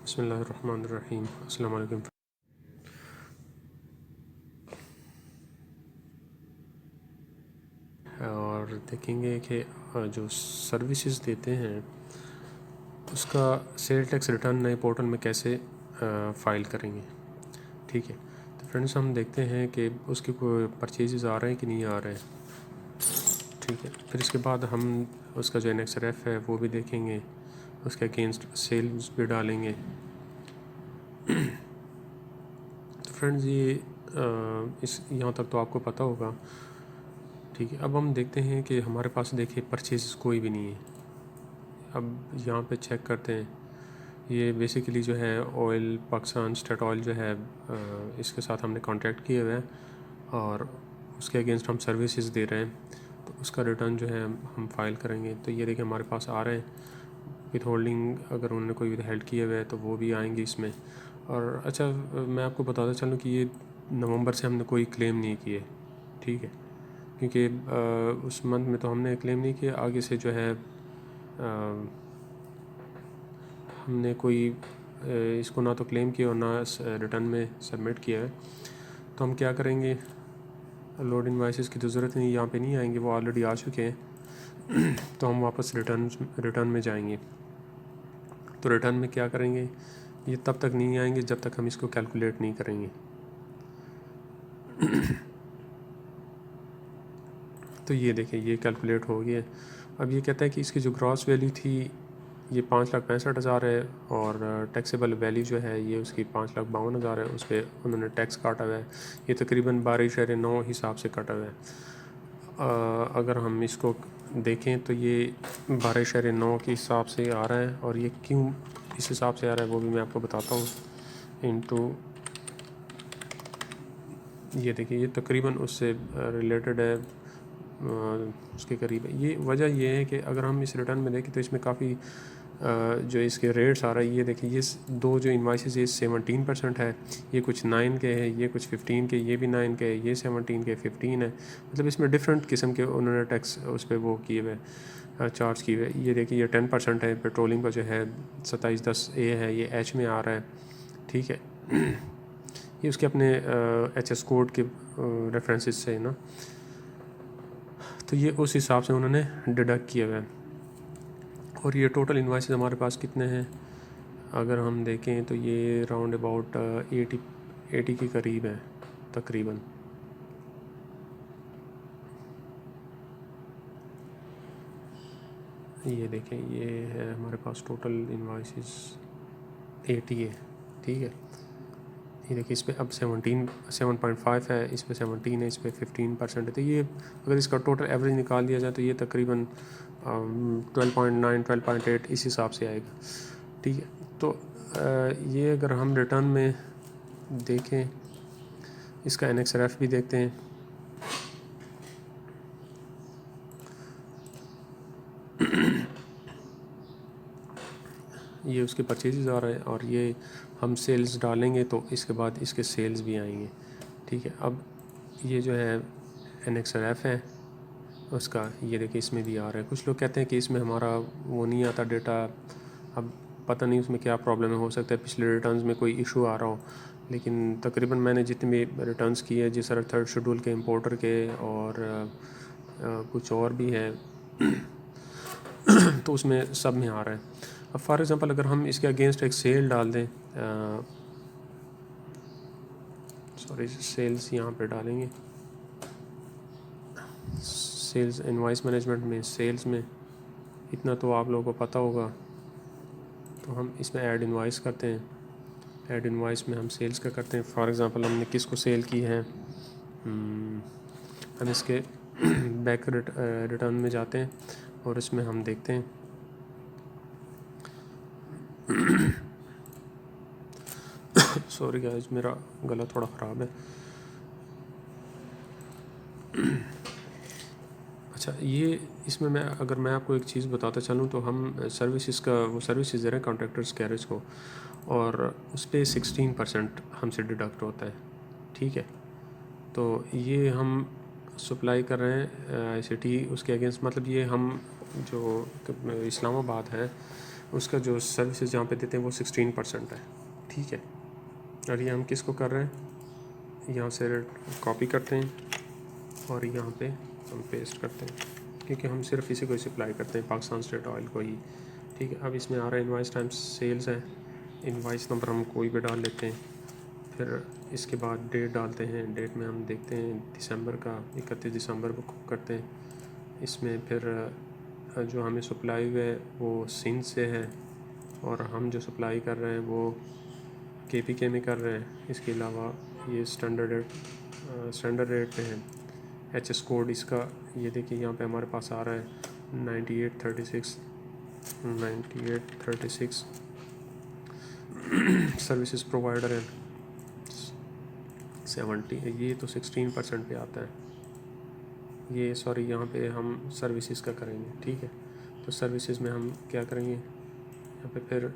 بسم اللہ الرحمن الرحیم. السلام علیکم. اور دیکھیں گے کہ جو سروسز دیتے ہیں اس کا سیل ٹیکس ریٹرن نئے پورٹل میں کیسے فائل کریں گے. ٹھیک ہے، تو فرینڈس ہم دیکھتے ہیں کہ اس کے کوئی پرچیزز آ رہے ہیں کہ نہیں آ رہے ہیں. ٹھیک ہے، پھر اس کے بعد ہم اس کا جو این ایکس آر ایف ہے وہ بھی دیکھیں گے، اس کے اگینسٹ سیلز بھی ڈالیں گے. تو فرینڈز یہ یہاں تک تو آپ کو پتہ ہوگا. ٹھیک ہے، اب ہم دیکھتے ہیں کہ ہمارے پاس دیکھیں پرچیز کوئی بھی نہیں ہے. اب یہاں پہ چیک کرتے ہیں، یہ بیسیکلی جو ہے آئل پاکستان اسٹیٹ آئل جو ہے اس کے ساتھ ہم نے کانٹیکٹ کیے ہوئے ہیں اور اس کے اگینسٹ ہم سروسز دے رہے ہیں. تو اس کا ریٹرن جو ہے ہم فائل کریں گے. تو یہ دیکھیں ہمارے پاس آ رہے ہیں وتھ ہولڈنگ، اگر انہوں نے کوئی ود ہیلڈ کیے ہوئے تو وہ بھی آئیں گے اس میں. اور اچھا میں آپ کو بتاتا چلوں کہ یہ نومبر سے ہم نے کوئی کلیم نہیں کیے. ٹھیک ہے، کیونکہ اس منتھ میں تو ہم نے کلیم نہیں کیا. آگے سے جو ہے ہم نے کوئی اس کو نہ تو کلیم کیا اور نہ ریٹرن میں سبمٹ کیا ہے. تو ہم کیا کریں گے، لوڈ انوائسز کی تو ضرورت نہیں، یہاں پہ نہیں آئیں گے، وہ آلریڈی آ چکے ہیں. تو ہم واپس ریٹرن میں جائیں گے. تو ریٹرن میں کیا کریں گے، یہ تب تک نہیں آئیں گے جب تک ہم اس کو کیلکولیٹ نہیں کریں گے. تو یہ دیکھیں یہ کیلکولیٹ ہو گیا. اب یہ کہتا ہے کہ اس کی جو گراس ویلیو تھی یہ 5,65,000 ہے اور ٹیکسیبل ویلیو جو ہے یہ اس کی 5,52,000 ہے. اس پہ انہوں نے ٹیکس کاٹا ہوا ہے، یہ تقریباً 12.9 حساب سے کٹا ہوا ہے. اگر ہم اس کو دیکھیں تو یہ 12.9 کے حساب سے آ رہا ہے. اور یہ کیوں اس حساب سے آ رہا ہے وہ بھی میں آپ کو بتاتا ہوں. انٹو یہ دیکھیں یہ تقریباً اس سے ریلیٹڈ ہے، اس کے قریب ہے. یہ وجہ یہ ہے کہ اگر ہم اس ریٹرن میں دیکھیں تو اس میں کافی جو اس کے ریٹس آ رہا ہے، یہ دیکھیں یہ دو جو انوائسز یہ 17% ہے، یہ کچھ 9 کے ہے، یہ کچھ 15 کے، یہ بھی 9 کے ہے، یہ 17 کے 15 ہے. مطلب اس میں ڈفرینٹ قسم کے انہوں نے ٹیکس اس پہ وہ کیے ہوئے چارج کیے ہوئے. یہ دیکھیں یہ 10% ہے. پیٹرولنگ کا جو ہے 2710A ہے، یہ ایچ میں آ رہا ہے. ٹھیک ہے، یہ اس کے اپنے ایچ ایس کوڈ کے ریفرنسز سے نا. تو یہ اس حساب سے انہوں نے ڈیڈکٹ کیا ہوا ہے. اور یہ ٹوٹل انوائسز ہمارے پاس کتنے ہیں اگر ہم دیکھیں تو یہ راؤنڈ اباؤٹ 80 کے قریب ہے تقریباً. یہ دیکھیں یہ ہے ہمارے پاس ٹوٹل انوائسز 80 ہے. ٹھیک ہے، یہ دیکھیں اس پہ اب 7.5 ہے، اس پہ 17 ہے، اس پہ 15% ہے. تو یہ اگر اس کا ٹوٹل ایوریج نکال دیا جائے تو یہ تقریباً 12.9 12.8 اس حساب سے آئے گا. ٹھیک ہے، تو یہ اگر ہم ریٹرن میں دیکھیں اس کا این ایکس آر ایف بھی دیکھتے ہیں. یہ اس کے پرچیزز آ رہے ہیں اور یہ ہم سیلز ڈالیں گے تو اس کے بعد اس کے سیلز بھی آئیں گے. ٹھیک ہے، اب یہ جو ہے این ایکس آر ایف ہے اس کا، یہ دیکھیں اس میں بھی آ رہا ہے. کچھ لوگ کہتے ہیں کہ اس میں ہمارا وہ نہیں آتا ڈیٹا. اب پتہ نہیں اس میں کیا پرابلم ہے، ہو سکتا ہے پچھلے ریٹرنز میں کوئی ایشو آ رہا ہو. لیکن تقریباً میں نے جتنے بھی ریٹرنز کیے جس طرح 3rd شیڈول کے امپورٹر کے اور کچھ اور بھی ہے تو اس میں سب میں آ رہا ہے. اب فار ایگزامپل اگر ہم اس کے اگینسٹ ایک سیل ڈال دیں، سیلز یہاں پہ ڈالیں گے، سیلز انوائس مینجمنٹ میں سیلز میں اتنا تو آپ لوگوں کو پتہ ہوگا. تو ہم اس میں ایڈ انوائس کرتے ہیں. ایڈ انوائس میں ہم سیلز کا کرتے ہیں. فار ایگزامپل ہم نے کس کو سیل کی ہے، ہم اس کے بیک ریٹرن میں جاتے ہیں اور اس میں ہم دیکھتے ہیں سوری گائز میرا گلا تھوڑا خراب ہے. اچھا یہ اس میں اگر میں آپ کو ایک چیز بتاتا چلوں تو ہم سروسز کا وہ سروسز دے رہے ہیں کانٹریکٹرز گیریج کو، اور اس پہ 16% ہم سے ڈیڈکٹ ہوتا ہے. ٹھیک ہے، تو یہ ہم سپلائی کر رہے ہیں آئی سی ٹی اس کے اگینسٹ. مطلب یہ ہم جو اسلام آباد ہے اس کا جو سروسز جہاں پہ دیتے ہیں وہ 16% ہے، ٹھیک ہے. اور یہ ہم کس کو کر رہے ہیں، یہاں سے کاپی کرتے ہیں اور یہاں پہ ہم پیسٹ کرتے ہیں، کیونکہ ہم صرف اسی کو سپلائی کرتے ہیں، پاکستان اسٹیٹ آئل کو ہی، ٹھیک ہے. اب اس میں آ رہا ہے انوائس ٹائم سیلز ہے، انوائس نمبر ہم کوئی بھی ڈال لیتے ہیں. پھر اس کے بعد ڈیٹ ڈالتے ہیں، ڈیٹ میں ہم دیکھتے ہیں دسمبر کا 31 دسمبر کو کرتے ہیں. اس میں پھر جو ہمیں سپلائی ہے وہ سندھ سے ہے، اور ہم جو سپلائی کر رہے ہیں وہ KPK میں کر رہے ہیں. اس کے علاوہ یہ اسٹینڈرڈ ریٹ پہ ہیں. HS کوڈ اس کا یہ دیکھیے یہاں پہ ہمارے پاس آ رہا ہے 9836 سروسز پرووائڈر ہے 70، یہ تو 16% پہ آتا ہے. یہ سوری یہاں پہ ہم سروسز کا کریں گے، ٹھیک ہے. تو سروسز میں ہم کیا کریں گے، یہاں پہ پھر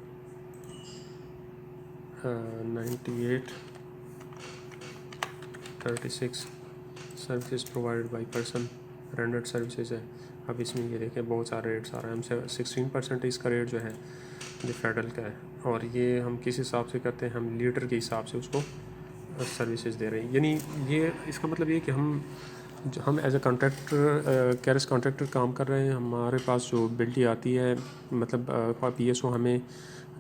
9836 services provide by person rendered services ہے. اب اس میں یہ دیکھیں بہت سارے ریٹس آ رہے ہیں. ہم 16% اس کا ریٹ جو ہے جو فیڈرل کا ہے، اور یہ ہم کس حساب سے کرتے ہیں، ہم لیٹر کے حساب سے اس کو سروسز دے رہے ہیں. یعنی یہ اس کا مطلب یہ کہ ہم ایز اے کانٹریکٹر کیرس کانٹریکٹر کام کر رہے ہیں. ہمارے پاس جو بلٹی آتی ہے، مطلب PSO ہمیں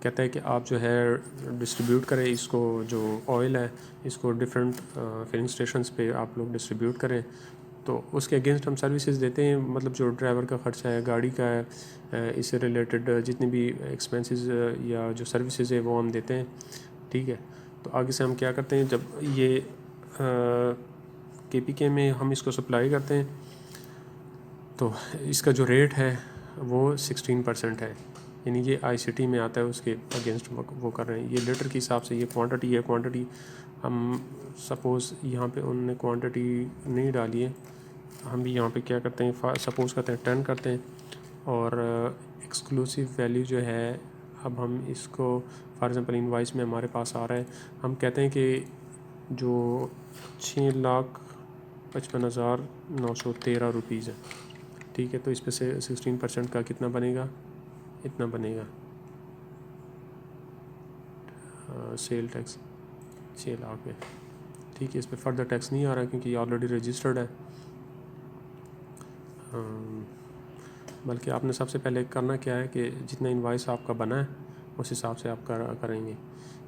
کہتا ہے کہ آپ جو ہے ڈسٹریبیوٹ کریں اس کو، جو آئل ہے اس کو ڈفرینٹ فلنگ اسٹیشنز پہ آپ لوگ ڈسٹریبیوٹ کریں. تو اس کے اگینسٹ ہم سروسز دیتے ہیں، مطلب جو ڈرائیور کا خرچہ ہے، گاڑی کا ہے، اس سے ریلیٹڈ جتنے بھی ایکسپینسز یا جو سروسز ہے وہ ہم دیتے ہیں، ٹھیک ہے. تو آگے سے ہم کیا کرتے ہیں، جب یہ KPK میں ہم اس کو سپلائی کرتے ہیں تو اس کا جو ریٹ ہے وہ 16% ہے. یعنی یہ ICT میں آتا ہے، اس کے اگینسٹ وہ کر رہے ہیں. یہ لیٹر کے حساب سے یہ کوانٹٹی ہے. کوانٹٹی ہم سپوز یہاں پہ انہوں نے کوانٹٹی نہیں ڈالی ہے، ہم بھی یہاں پہ کیا کرتے ہیں، سپوز کرتے ہیں 10 کرتے ہیں. اور ایکسکلوسیو ویلیو جو ہے، اب ہم اس کو فار ایگزامپل انوائس میں ہمارے پاس آ رہا ہے، ہم کہتے ہیں کہ جو 6,55,913 روپیز ہے، ٹھیک ہے. تو اس پہ سے 16% کا کتنا بنے گا، اتنا بنے گا سیل ٹیکس 6 لاکھ ہے، ٹھیک ہے. اس پہ فردر ٹیکس نہیں آ رہا کیونکہ یہ آلریڈی رجسٹرڈ ہے. بلکہ آپ نے سب سے پہلے کرنا کیا ہے کہ جتنا انوائس آپ کا بنا ہے اس حساب سے آپ کریں گے.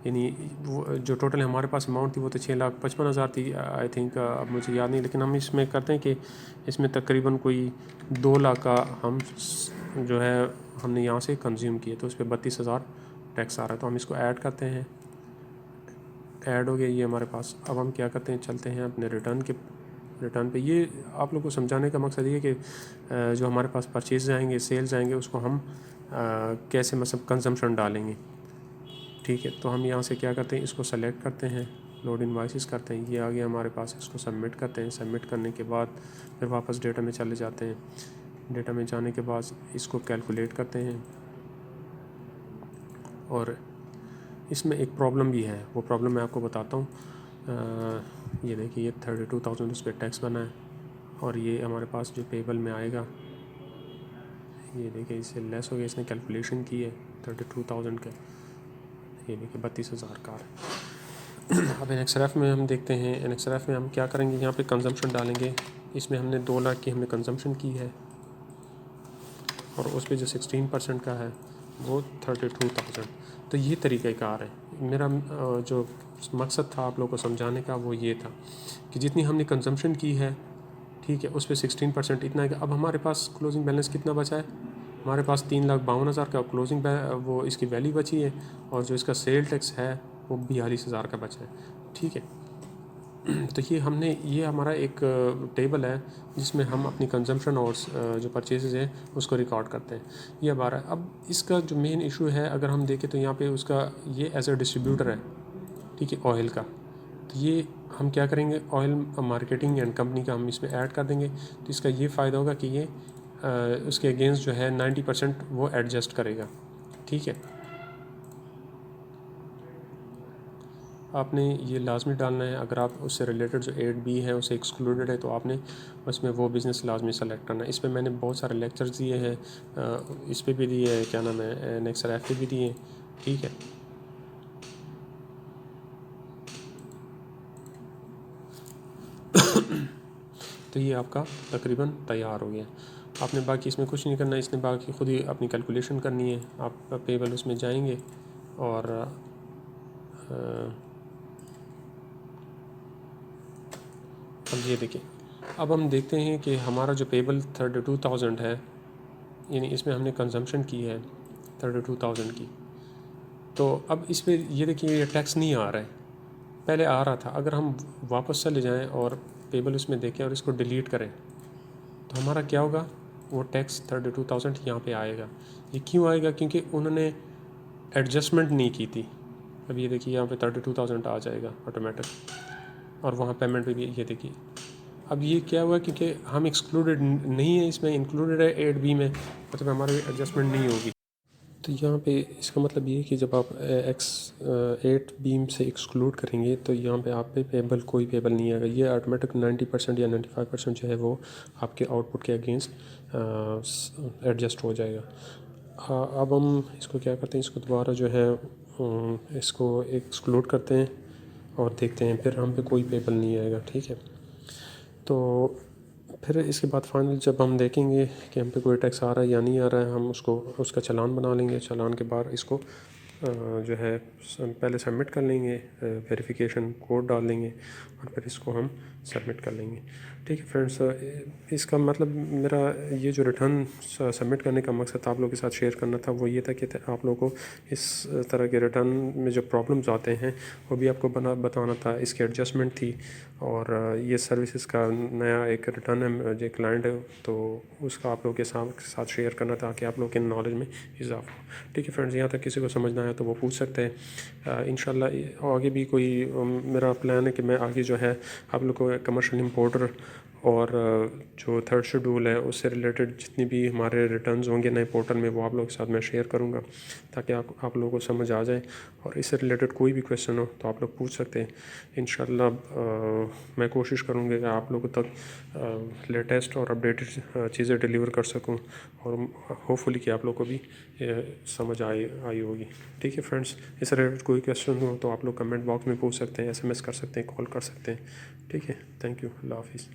یعنی وہ جو ٹوٹل ہمارے پاس اماؤنٹ تھی وہ تو 6,55,000 تھی آئی تھنک، اب مجھے یاد نہیں، لیکن ہم اس میں کرتے ہیں کہ اس میں تقریباً کوئی 2 لاکھ کا ہم جو ہے ہم نے یہاں سے کنزیوم کیے، تو اس پہ 32,000 ٹیکس آ رہا ہے. تو ہم اس کو ایڈ کرتے ہیں، ایڈ ہو گیا یہ ہمارے پاس. اب ہم کیا کرتے ہیں، چلتے ہیں اپنے ریٹرن پہ. یہ آپ لوگوں کو سمجھانے کا مقصد یہ ہے کہ جو ہمارے پاس پرچیز آئیں گے، سیلز آئیں گے، اس کو ہم کیسے مطلب کنزمپشن ڈالیں گے، ٹھیک ہے. تو ہم یہاں سے کیا کرتے ہیں، اس کو سلیکٹ کرتے ہیں، لوڈ انوائسز کرتے ہیں. یہ آگے ہمارے پاس، اس کو سبمٹ کرتے ہیں. سبمٹ کرنے کے بعد پھر واپس ڈیٹا میں چلے جاتے ہیں. ڈیٹا میں جانے کے بعد اس کو کیلکولیٹ کرتے ہیں. اور اس میں ایک پرابلم بھی ہے، وہ پرابلم میں آپ کو بتاتا ہوں. یہ دیکھیے یہ 32,000 اس پہ ٹیکس بنا ہے، اور یہ ہمارے پاس جو پیبل میں آئے گا، یہ دیکھیں اس سے لیس ہو گیا. اس نے کیلکولیشن کی ہے 32,000 کا، یہ دیکھیں 32,000 کا. اب NXRF میں ہم دیکھتے ہیں، NXRF میں ہم کیا کریں گے، یہاں پہ کنزمپشن ڈالیں گے. اس میں ہم نے 2 لاکھ کی ہم نے کنزمپشن کی ہے، اور اس پہ جو 16% کا ہے وہ 32,000. تو یہ طریقہ کار ہے. میرا جو مقصد تھا آپ لوگوں کو سمجھانے کا وہ یہ تھا کہ جتنی ہم نے کنزمپشن کی ہے، ٹھیک ہے، اس پہ 16% اتنا ہے کہ اب ہمارے پاس کلوزنگ بیلنس کتنا بچا ہے، ہمارے پاس 3,52,000 کا کلوزنگ وہ اس کی ویلیو بچی ہے، اور جو اس کا سیل ٹیکس ہے وہ 42,000 کا بچا ہے، ٹھیک ہے. تو یہ ہمارا ایک ٹیبل ہے جس میں ہم اپنی کنزمپشن اور جو پرچیزز ہیں اس کو ریکارڈ کرتے ہیں. یہ ہمارا اب اس کا جو مین ایشو ہے، اگر ہم دیکھیں تو یہاں پہ اس کا یہ ایز اے ڈسٹریبیوٹر ہے، ٹھیک ہے، آئل کا. تو یہ ہم کیا کریں گے، آئل مارکیٹنگ اینڈ کمپنی کا ہم اس میں ایڈ کر دیں گے. تو اس کا یہ فائدہ ہوگا کہ یہ اس کے اگینسٹ جو ہے 90% وہ ایڈجسٹ کرے گا، ٹھیک ہے. آپ نے یہ لازمی ڈالنا ہے. اگر آپ اس سے ریلیٹڈ جو 8B ہے اسے ایکسکلوڈڈ ہے تو آپ نے اس میں وہ بزنس لازمی سلیکٹ کرنا ہے. اس پہ میں نے بہت سارے لیکچرز دیے ہیں, اس پہ بھی دیے ہیں, کیا نام ہے, نیکسر ایف پہ بھی دیے ہیں. ٹھیک ہے, تو یہ آپ کا تقریباً تیار ہو گیا. آپ نے باقی اس میں کچھ نہیں کرنا ہے, اس نے باقی خود ہی اپنی کیلکولیشن کرنی ہے. آپ پیبل اس میں جائیں گے اور اب یہ دیکھیں, اب ہم دیکھتے ہیں کہ ہمارا جو پیبل 32,000 ہے, یعنی اس میں ہم نے کنزمپشن کی ہے 32,000 کی. تو اب اس پہ یہ دیکھیں یہ ٹیکس نہیں آ رہا ہے, پہلے آ رہا تھا. اگر ہم واپس چلے جائیں اور پیبل اس میں دیکھیں اور اس کو ڈیلیٹ کریں تو ہمارا کیا ہوگا, وہ ٹیکس 32,000 یہاں پہ آئے گا. یہ کیوں آئے گا؟ کیونکہ انہوں نے ایڈجسٹمنٹ نہیں کی تھی. اب یہ دیکھیے یہاں پہ 32,000 آ جائے گا آٹومیٹک, اور وہاں پیمنٹ پہ بھی یہ دیکھیے. اب یہ کیا ہوا کیونکہ ہم ایکسکلوڈڈ نہیں ہے, اس میں انکلوڈڈ ہے 8B میں, مطلب ہمارے ایڈجسٹمنٹ نہیں ہوگی. تو یہاں پہ اس کا مطلب یہ ہے کہ جب آپ 8B سے ایکسکلوڈ کریں گے تو یہاں پہ آپ پہ پیبل کوئی پیبل نہیں آئے گا. یہ آٹومیٹک 90% یا 95% جو ہے وہ آپ کے آؤٹ پٹ کے اگینسٹ ایڈجسٹ ہو جائے گا. اب ہم اس کو کیا کرتے ہیں, اس کو دوبارہ جو ہے اس کو ایکسکلوڈ کرتے ہیں اور دیکھتے ہیں, پھر ہم پہ کوئی پیبل نہیں آئے گا. ٹھیک ہے, تو پھر اس کے بعد فائنل جب ہم دیکھیں گے کہ ہم پہ کوئی ٹیکس آ رہا ہے یا نہیں آ رہا ہے, ہم اس کا چلان بنا لیں گے. چلان کے بعد اس کو جو ہے پہلے سبمٹ کر لیں گے, ویریفیکیشن کوڈ ڈال لیں گے اور پھر اس کو ہم سبمٹ کر لیں گے. ٹھیک ہے فرینڈس, اس کا مطلب میرا یہ جو ریٹرن سبمٹ کرنے کا مقصد آپ لوگوں کے ساتھ شیئر کرنا تھا وہ یہ تھا کہ آپ لوگوں کو اس طرح کے ریٹرن میں جو پرابلمز آتے ہیں وہ بھی آپ کو بتانا تھا. اس کی ایڈجسٹمنٹ تھی, اور یہ سروسز کا نیا ایک ریٹرن ہے جو کلائنٹ ہے, تو اس کا آپ لوگوں کے ساتھ شیئر کرنا تھا کہ آپ لوگوں کے نالج میں اضافہ ہو. ٹھیک ہے فرینڈز, یہاں تک کسی کو سمجھنا ہے تو وہ پوچھ سکتے ہیں. انشاءاللہ آگے بھی کوئی میرا پلان ہے کہ میں آگے جو ہے آپ لوگ کو کمرشل امپورٹر اور جو تھرڈ شیڈول ہے اس سے ریلیٹڈ جتنی بھی ہمارے ریٹرنز ہوں گے نئے پورٹل میں وہ آپ لوگوں کے ساتھ میں شیئر کروں گا تاکہ آپ لوگوں کو سمجھ آ جائے. اور اس سے ریلیٹڈ کوئی بھی کویسچن ہو تو آپ لوگ پوچھ سکتے ہیں. انشاءاللہ میں کوشش کروں گا کہ آپ لوگوں تک لیٹسٹ اور اپڈیٹڈ چیزیں ڈیلیور کر سکوں, اور ہوپ فلی کہ آپ لوگ کو بھی سمجھ آئی ہوگی. ٹھیک ہے فرینڈس, اس سے ریلیٹڈ کوئی کویسچن ہو تو آپ لوگ کمنٹ باکس میں پوچھ سکتے ہیں, SMS کر سکتے ہیں, کال کر سکتے ہیں. ٹھیک ہے, تھینک یو, اللہ حافظ.